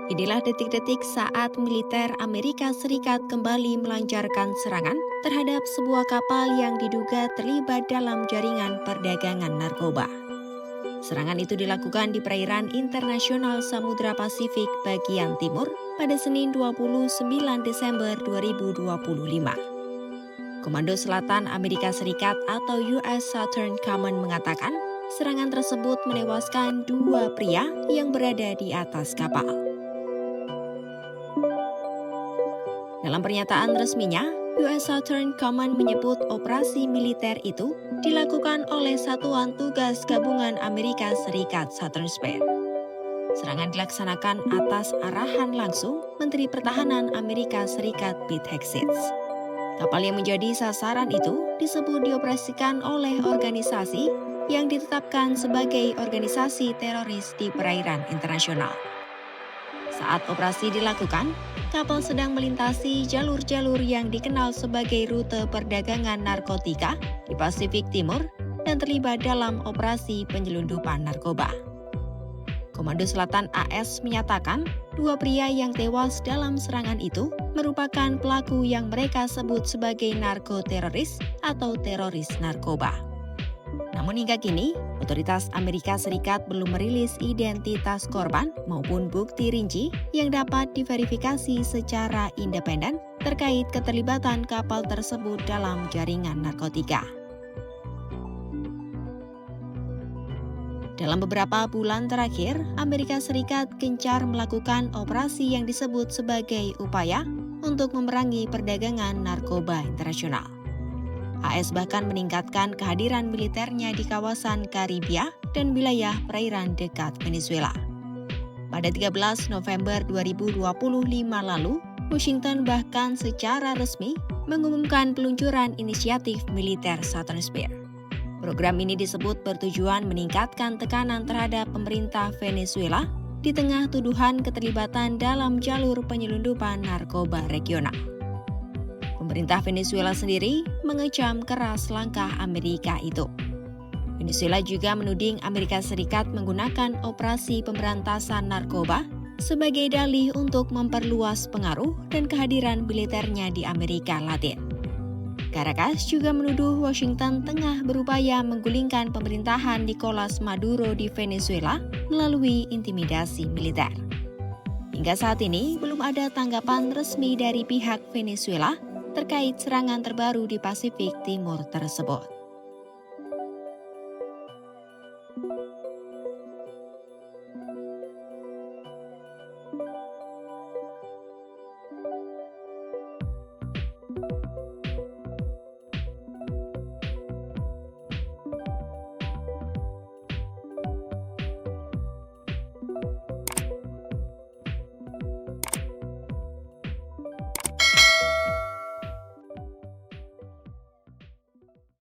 Inilah detik-detik saat militer Amerika Serikat kembali melancarkan serangan terhadap sebuah kapal yang diduga terlibat dalam jaringan perdagangan narkoba. Serangan itu dilakukan di perairan internasional Samudra Pasifik bagian timur pada Senin 29 Desember 2025. Komando Selatan Amerika Serikat atau US Southern Command mengatakan serangan tersebut menewaskan 2 pria yang berada di atas kapal. Dalam pernyataan resminya, US Southern Command menyebut operasi militer itu dilakukan oleh Satuan Tugas Gabungan Amerika Serikat Southern Spare. Serangan dilaksanakan atas arahan langsung Menteri Pertahanan Amerika Serikat Pete Hegseth. Kapal yang menjadi sasaran itu disebut dioperasikan oleh organisasi yang ditetapkan sebagai organisasi teroris di perairan internasional. Saat operasi dilakukan, kapal sedang melintasi jalur-jalur yang dikenal sebagai rute perdagangan narkotika di Pasifik Timur dan terlibat dalam operasi penyelundupan narkoba. Komando Selatan AS menyatakan 2 pria yang tewas dalam serangan itu merupakan pelaku yang mereka sebut sebagai narkoteroris atau teroris narkoba. Namun hingga kini, otoritas Amerika Serikat belum merilis identitas korban maupun bukti rinci yang dapat diverifikasi secara independen terkait keterlibatan kapal tersebut dalam jaringan narkotika. Dalam beberapa bulan terakhir, Amerika Serikat gencar melakukan operasi yang disebut sebagai upaya untuk memerangi perdagangan narkoba internasional. AS bahkan meningkatkan kehadiran militernya di kawasan Karibia dan wilayah perairan dekat Venezuela. Pada 13 November 2025 lalu, Washington bahkan secara resmi mengumumkan peluncuran inisiatif militer Southern Spare. Program ini disebut bertujuan meningkatkan tekanan terhadap pemerintah Venezuela di tengah tuduhan keterlibatan dalam jalur penyelundupan narkoba regional. Pemerintah Venezuela sendiri mengecam keras langkah Amerika itu. Venezuela juga menuding Amerika Serikat menggunakan operasi pemberantasan narkoba sebagai dalih untuk memperluas pengaruh dan kehadiran militernya di Amerika Latin. Caracas juga menuduh Washington tengah berupaya menggulingkan pemerintahan Nicolas Maduro di Venezuela melalui intimidasi militer. Hingga saat ini, belum ada tanggapan resmi dari pihak Venezuela terkait serangan terbaru di Pasifik Timur tersebut.